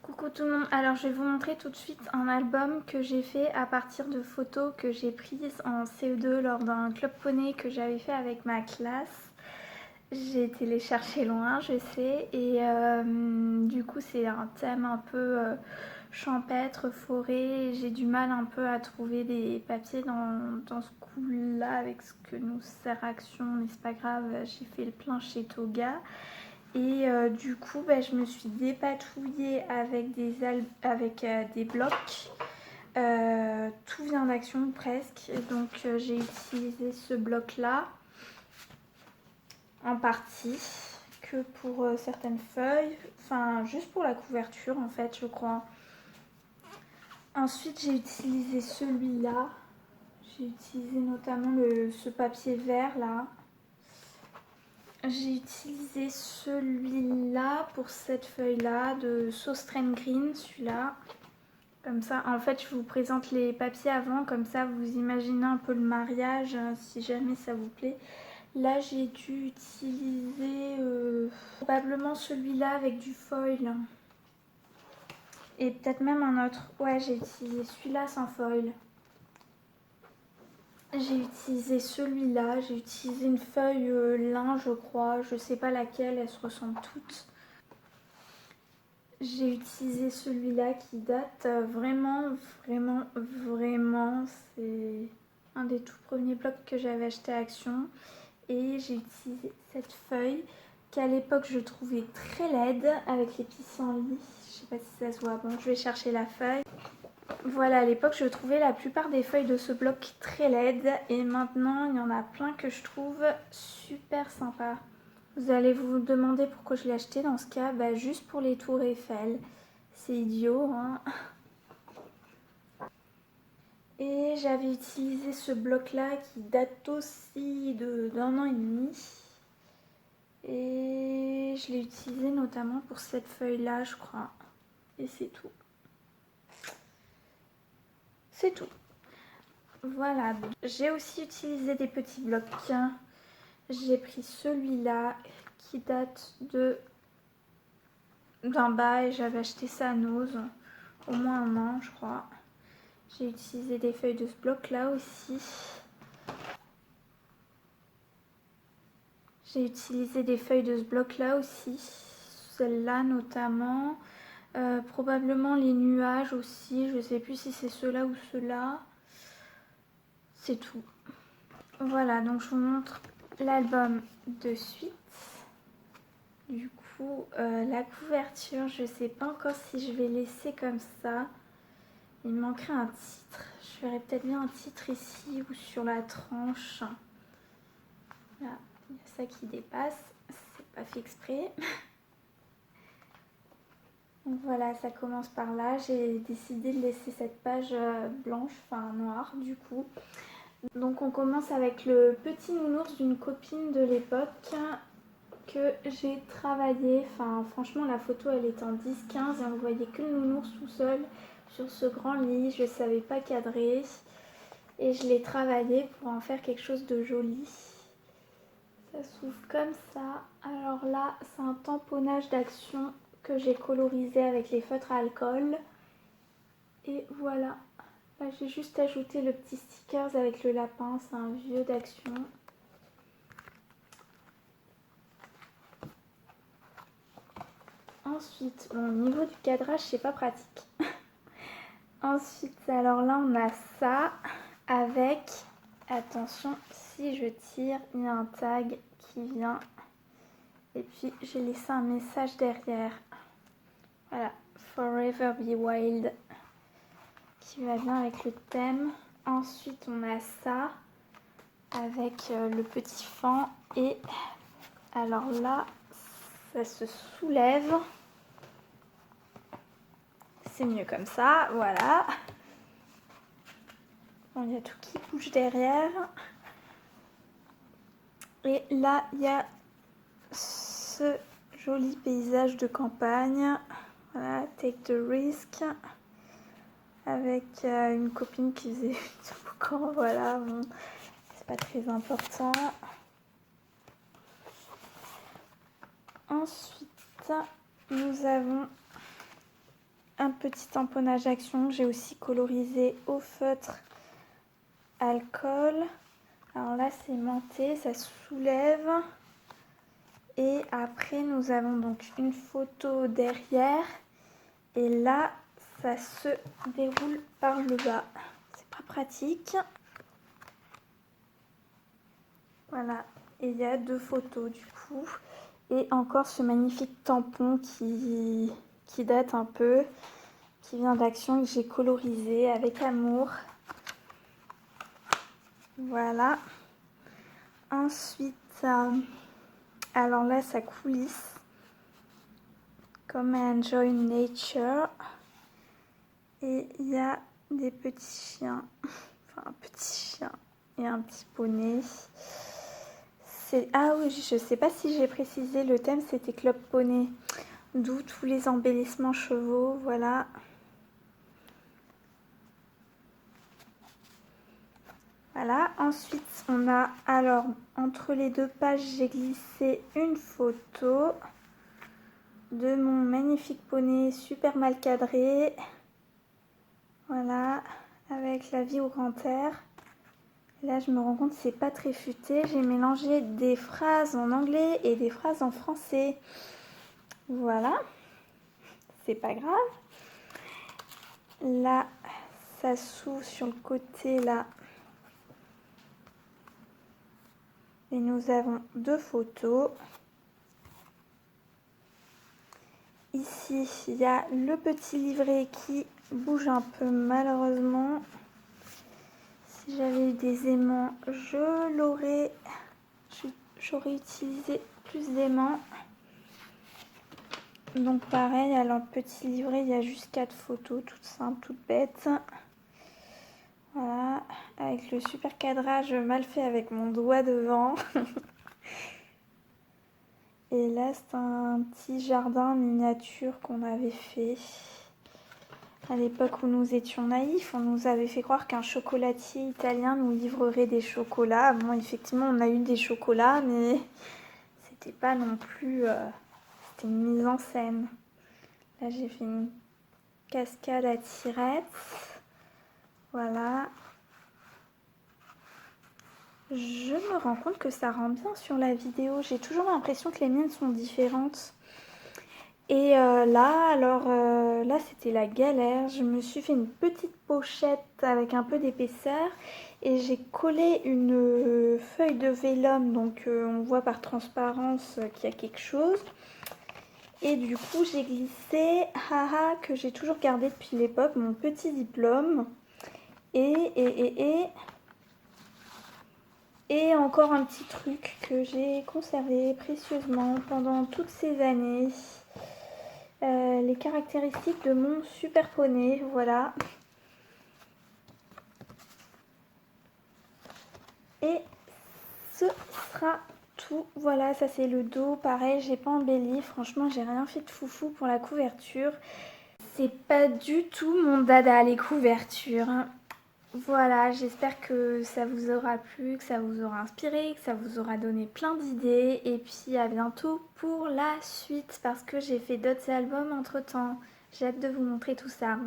Coucou tout le monde, alors je vais vous montrer tout de suite un album que j'ai fait à partir de photos que j'ai prises en CE2 lors d'un club poney que j'avais fait avec ma classe. J'ai été les chercher loin, je sais, et du coup c'est un thème un peu champêtre, forêt. J'ai du mal un peu à trouver des papiers dans ce coup-là avec ce que nous sert Action, mais c'est pas grave, j'ai fait le plein chez Toga. Et du coup, je me suis dépatouillée avec des blocs. Tout vient d'Action presque. Donc j'ai utilisé ce bloc-là en partie que pour certaines feuilles. Enfin, juste pour la couverture en fait, je crois. Ensuite, j'ai utilisé celui-là. J'ai utilisé notamment ce papier vert là. J'ai utilisé celui-là pour cette feuille-là de Saustrain Green, celui-là. Comme ça, en fait, je vous présente les papiers avant, comme ça vous imaginez un peu le mariage, si jamais ça vous plaît. Là, j'ai dû utiliser probablement celui-là avec du foil. Et peut-être même un autre. Ouais, j'ai utilisé celui-là sans foil. J'ai utilisé celui-là, j'ai utilisé une feuille lin, je crois, je sais pas laquelle, elles se ressemblent toutes. J'ai utilisé celui-là qui date vraiment, c'est un des tout premiers blocs que j'avais acheté à Action. Et j'ai utilisé cette feuille qu'à l'époque je trouvais très laide avec les pissenlits. Je sais pas si ça se voit, bon je vais chercher la feuille. Voilà, à l'époque je trouvais la plupart des feuilles de ce bloc très laides et maintenant il y en a plein que je trouve super sympa. Vous allez vous demander pourquoi je l'ai acheté dans ce cas, juste pour les tours Eiffel. C'est idiot, hein. Et j'avais utilisé ce bloc-là qui date aussi d'un an et demi. Et je l'ai utilisé notamment pour cette feuille-là, je crois. Et c'est tout. C'est tout. Voilà. J'ai aussi utilisé des petits blocs. J'ai pris celui-là qui date d'un bail. J'avais acheté ça à Nose. Au moins un an, je crois. J'ai utilisé des feuilles de ce bloc-là aussi. J'ai utilisé des feuilles de ce bloc-là aussi. Celle-là notamment. Probablement les nuages aussi. Je sais plus si c'est ceux-là ou ceux-là. C'est tout. Voilà, donc je vous montre l'album de suite. Du coup, la couverture, je sais pas encore si je vais laisser comme ça. Il me manquerait un titre. Je ferais peut-être bien un titre ici ou sur la tranche. Là, il y a ça qui dépasse. C'est pas fait exprès. Donc voilà, ça commence par là. J'ai décidé de laisser cette page blanche, enfin noire du coup. Donc on commence avec le petit nounours d'une copine de l'époque que j'ai travaillé. Enfin franchement la photo elle est en 10-15 et on voyait que le nounours tout seul sur ce grand lit. Je ne savais pas cadrer et je l'ai travaillé pour en faire quelque chose de joli. Ça s'ouvre comme ça. Alors là c'est un tamponnage d'Action que j'ai colorisé avec les feutres à alcool. Et voilà. Là j'ai juste ajouté le petit stickers avec le lapin. C'est un vieux d'Action. Ensuite, au niveau du cadrage, c'est pas pratique. Ensuite, alors là, on a ça avec, attention, si je tire, il y a un tag qui vient. Et puis, j'ai laissé un message derrière. Voilà, Forever Be Wild, qui va bien avec le thème. Ensuite, on a ça avec le petit fan. Et alors là, ça se soulève. C'est mieux comme ça, voilà. Bon, il y a tout qui bouge derrière. Et là, il y a ce joli paysage de campagne. Voilà, take the risk. Avec une copine qui faisait du toboggan. Voilà, bon, c'est pas très important. Ensuite, nous avons un petit tamponnage action. J'ai aussi colorisé au feutre alcool. Alors là, c'est menté, ça soulève. Et après, nous avons donc une photo derrière. Et là, ça se déroule par le bas. C'est pas pratique. Voilà. Et il y a 2 photos du coup. Et encore ce magnifique tampon qui date un peu, qui vient d'Action, que j'ai colorisé avec amour. Voilà. Ensuite, alors là, ça coulisse comme Enjoy Nature. Et il y a des petits chiens, enfin un petit chien et un petit poney. Ah oui, je sais pas si j'ai précisé, le thème c'était Club Poney, d'où tous les embellissements chevaux, voilà. Voilà, ensuite on a, alors entre les 2 pages, j'ai glissé une photo de mon magnifique poney super mal cadré. Voilà, avec la vie au grand air. Et là, je me rends compte que c'est pas très futé. J'ai mélangé des phrases en anglais et des phrases en français. Voilà, c'est pas grave. Là, ça s'ouvre sur le côté là. Et nous avons 2 photos. Ici, il y a le petit livret qui bouge un peu malheureusement. Si j'avais eu des aimants, j'aurais utilisé plus d'aimants. Donc pareil, alors petit livret, il y a juste 4 photos, toutes simples, toutes bêtes. Voilà, avec le super cadrage mal fait avec mon doigt devant. Et là, c'est un petit jardin miniature qu'on avait fait. À l'époque où nous étions naïfs, on nous avait fait croire qu'un chocolatier italien nous livrerait des chocolats. Bon, effectivement, on a eu des chocolats, mais c'était pas non plus... c'était une mise en scène. Là, j'ai fait une cascade à tirettes. Voilà. Je me rends compte que ça rend bien sur la vidéo. J'ai toujours l'impression que les miennes sont différentes. Et là, c'était la galère. Je me suis fait une petite pochette avec un peu d'épaisseur et j'ai collé une feuille de vélum, donc on voit par transparence qu'il y a quelque chose. Et du coup, j'ai glissé, haha, que j'ai toujours gardé depuis l'époque, mon petit diplôme. Et encore un petit truc que j'ai conservé précieusement pendant toutes ces années. Les caractéristiques de mon super poney, voilà. Et ce sera tout. Voilà, ça c'est le dos. Pareil, j'ai pas embelli. Franchement, j'ai rien fait de foufou pour la couverture. C'est pas du tout mon dada, les couvertures. Voilà, j'espère que ça vous aura plu, que ça vous aura inspiré, que ça vous aura donné plein d'idées. Et puis à bientôt pour la suite parce que j'ai fait d'autres albums entre temps. J'ai hâte de vous montrer tout ça.